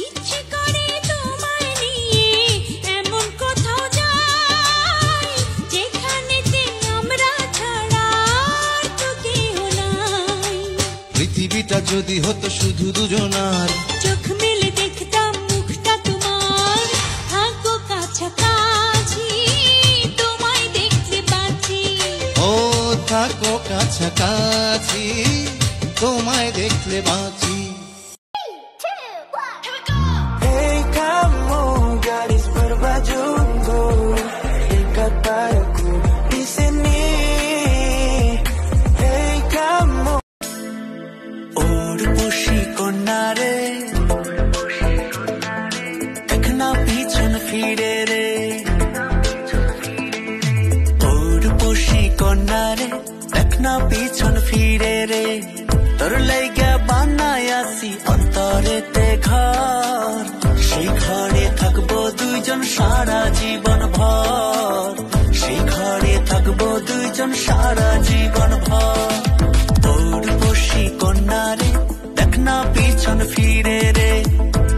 ইচ্ছে করে তোমায় নিয়ে এমন কোথাও যাই যেখানেতে আমরা ছাড়া আর তো কেউ নাই। পৃথিবীটা যদি হতো শুধু দুজনার, চোখ মেলে দেখতাম মুখটা তোমার, থাকো কাছাকাছি তোমায় দেখতে বাঁচি। ও থাকো কাছাকাছি তোমায় দেখলে বাঁচি। Hey kamu gadis berbaju ikat padaku di sini. Hey kamu urpushi konare dekhna pichon fire re urpushi konare dekhna pichon fire re তোর লাইগা বানায়াছি অন্তরেতে ঘর সেই ঘরে থাকবো দুইজন সারা জীবন ভর সেই ঘরে থাকবো দুইজন সারা জীবন ভর তোর বসি কন্যারে দেখ না পিছন ফিরে রে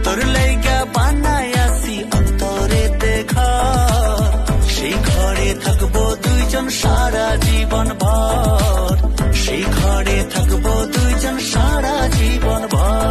তোর লাইগা বানায়াছি অন্তরেতে ঘর সেই ঘরে থাকবো দুইজন সারা জীবন ভর সেই ঘরে থাকবো দুইজন সারা জীবন ভর।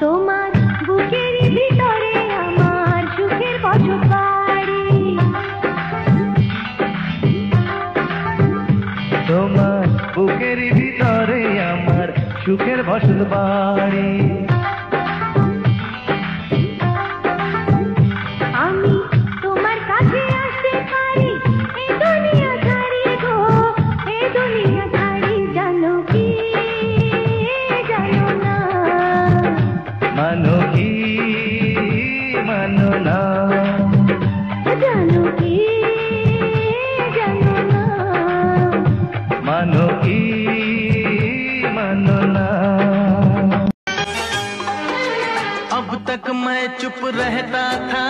তোমার বুকের ভিতরে আমার সুখের বসত বাড়ি, তোমার বুকের ভিতরে আমার সুখের বসত বাড়ি। আমি তোমার কাছে আসতে পারি এই দুনিয়া ছাড়ি গো, এই দুনিয়া ছাড়ি জানো কি জানো না, মানো কি মানো না, জানো কি জানো না, मानो की मानो ना। अब तक मैं चुप रहता था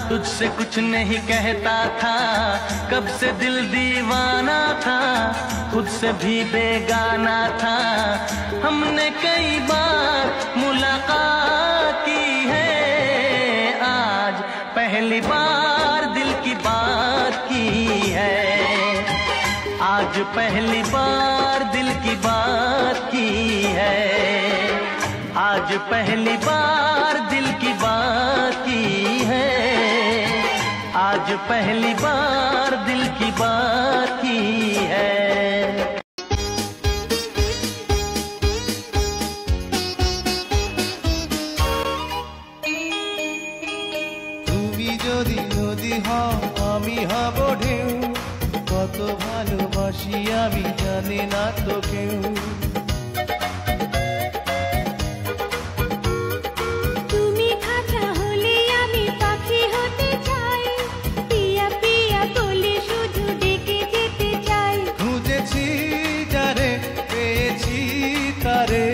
तुझसे कुछ नहीं कहता था, कब से दिल दीवाना था खुद से भी बेगाना था। हमने कई बार मुलाकात की है, आज पहली बार दिल की बात की है, आज पहली बार दिल की बात की है, आज पहली बार दिल की बात की है, आज पहली बार दिल की बात की है। তুমি যদি নদী হও আমি হব ঢেউ, কত ভালোবাসি আমি জানি না তো কেউ। তুমি খাঁচা হলে আমি পাখি হতে চাই, পিয়া পিয়া বলে শুধু ডেকে যেতে চাই। খুঁজেছি যারে পেয়েছি তারে,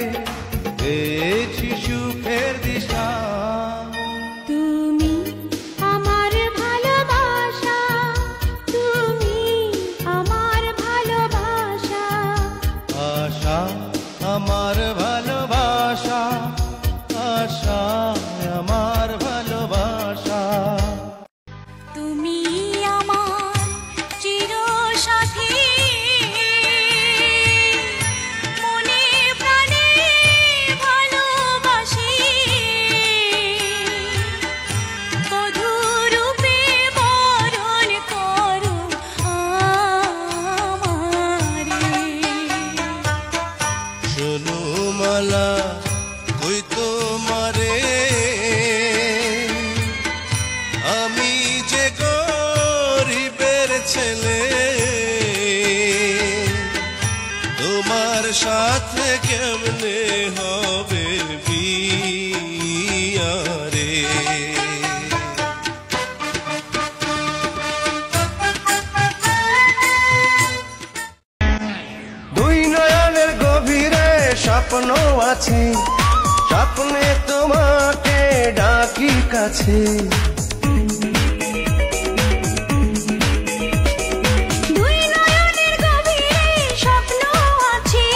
পেয়েছি সুখের দিশা। তুমি আমার ভালোবাসা, তুমি আমার ভালোবাসা, আশা আমার ভালোবাসা, আশা আমার ভালোবাসা। তুমি আমার চিরসাথী, মনে প্রাণে ভালোবাসি, বধূরূপে বরণ করো আমারে। শোনো মালা ওই তোমারে, আমি যে গরিবের ছেলে, তোমার সাথে কেমনে হবে বিয়া রে। দুই নয়নের গভীরে স্বপ্ন আছে, স্বপ্নে তোমাকে ডাকি কাছে। দুই নয়নের গভীরে স্বপ্ন আছে,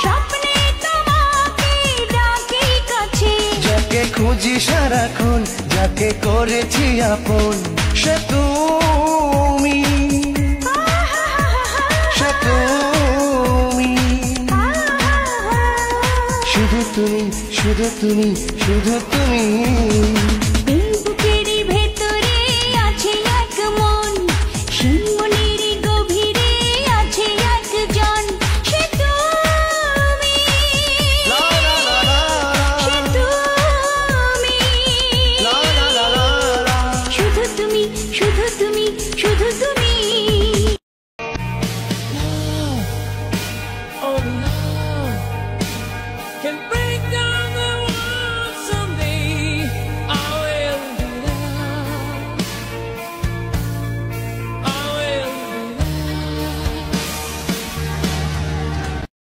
স্বপ্নে তোমাকে ডাকি কাছে। যাকে খুঁজি সারাক্ষণ, যাকে করেছি আপন, সে তুমি, সে তুমি। শুধু তুমি, শুধু তুমি, শুধু তুমি।